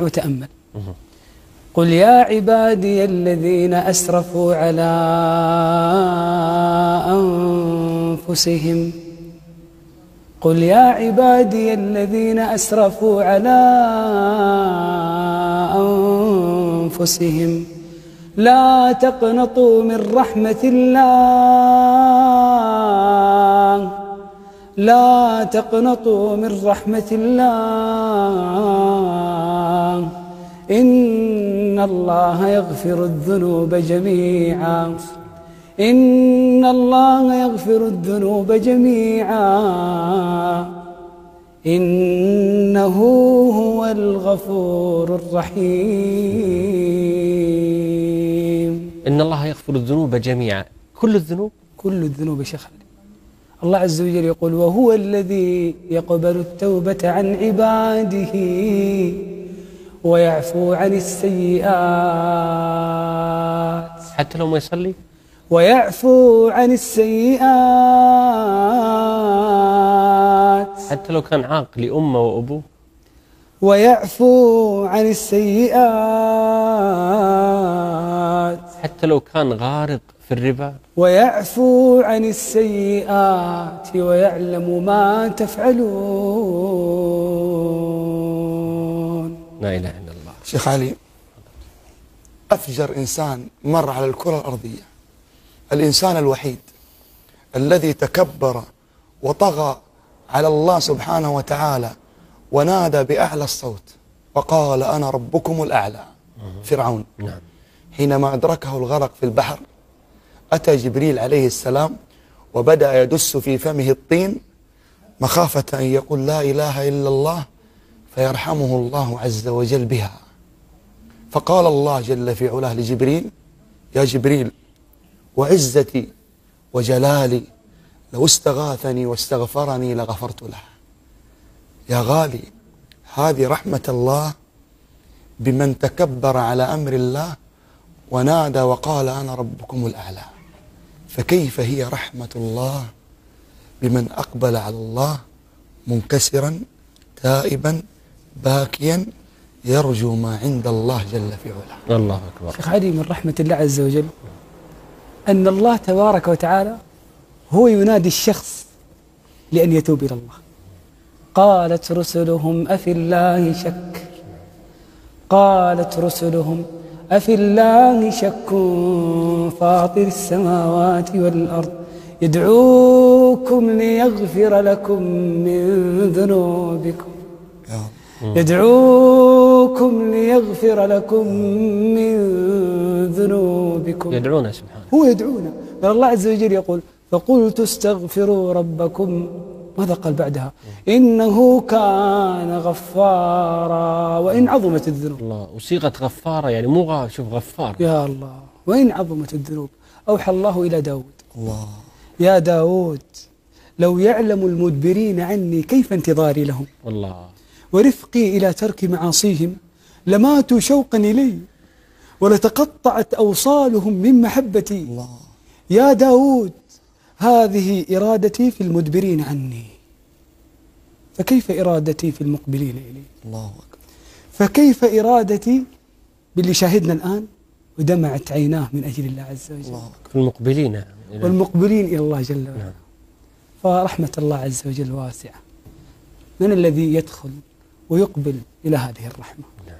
وتأمل. قل يا عبادي الذين أسرفوا على أنفسهم، قل يا عبادي الذين أسرفوا على أنفسهم لا تقنطوا من رحمة الله، لا تقنطوا من رحمة الله، إن الله يغفر الذنوب جميعا، إن الله يغفر الذنوب جميعا، إنه هو الغفور الرحيم. إن الله يغفر الذنوب جميعا، كل الذنوب؟ كل الذنوب يا شيخ علي. الله عز وجل يقول وهو الذي يقبل التوبة عن عباده ويعفو عن السيئات، حتى لو ما يصلي؟ ويعفو عن السيئات، حتى لو كان عاق لأمه وأبوه؟ ويعفو عن السيئات، حتى لو كان غارق في الربا؟ ويعفو عن السيئات ويعلم ما تفعلون. لا إله إلا الله. شيخ علي، أفجر إنسان مر على الكرة الأرضية، الإنسان الوحيد الذي تكبر وطغى على الله سبحانه وتعالى ونادى بأعلى الصوت وقال أنا ربكم الأعلى، فرعون. نعم. حينما أدركه الغرق في البحر أتى جبريل عليه السلام وبدأ يدس في فمه الطين مخافة أن يقول لا إله إلا الله فيرحمه الله عز وجل بها. فقال الله جل في علاه لجبريل يا جبريل وعزتي وجلالي لو استغاثني واستغفرني لغفرت له. يا غالي، هذه رحمة الله بمن تكبر على أمر الله ونادى وقال أنا ربكم الأعلى، فكيف هي رحمة الله بمن أقبل على الله منكسرا تائبا باكيا يرجو ما عند الله جل في علاه. الله أكبر. شيخ علي، من رحمة الله عز وجل أن الله تبارك وتعالى هو ينادي الشخص لأن يتوب إلى الله. قالت رسلهم أفي الله شك، قالت رسلهم أفي الله شك فاطر السماوات والأرض يدعوكم ليغفر لكم من ذنوبكم، يدعوكم ليغفر لكم من ذنوبكم. يدعونا سبحانه، هو يدعونا. الله عز وجل يقول فقلت استغفروا ربكم، ماذا قال بعدها؟ إنه كان غفارا وإن عظمت الذنوب. الله، وصيغة غفارة يعني مو شوف غفار. يا الله، وإن عظمت الذنوب. أوحى الله إلى داود الله يا داود لو يعلم المدبرين عني كيف انتظاري لهم، والله، ورفقي إلى ترك معاصيهم لماتوا شوقا إلي ولتقطعت أوصالهم من محبتي. الله. يا داود هذه إرادتي في المدبرين عني، فكيف إرادتي في المقبلين إلي؟ الله أكبر. فكيف إرادتي باللي شاهدنا الآن ودمعت عيناه من أجل الله عز وجل؟ الله أكبر. في المقبلين والمقبلين إلى الله جل وعلا. نعم. فرحمة الله عز وجل واسعة. من الذي يدخل ويقبل إلى هذه الرحمة؟ نعم.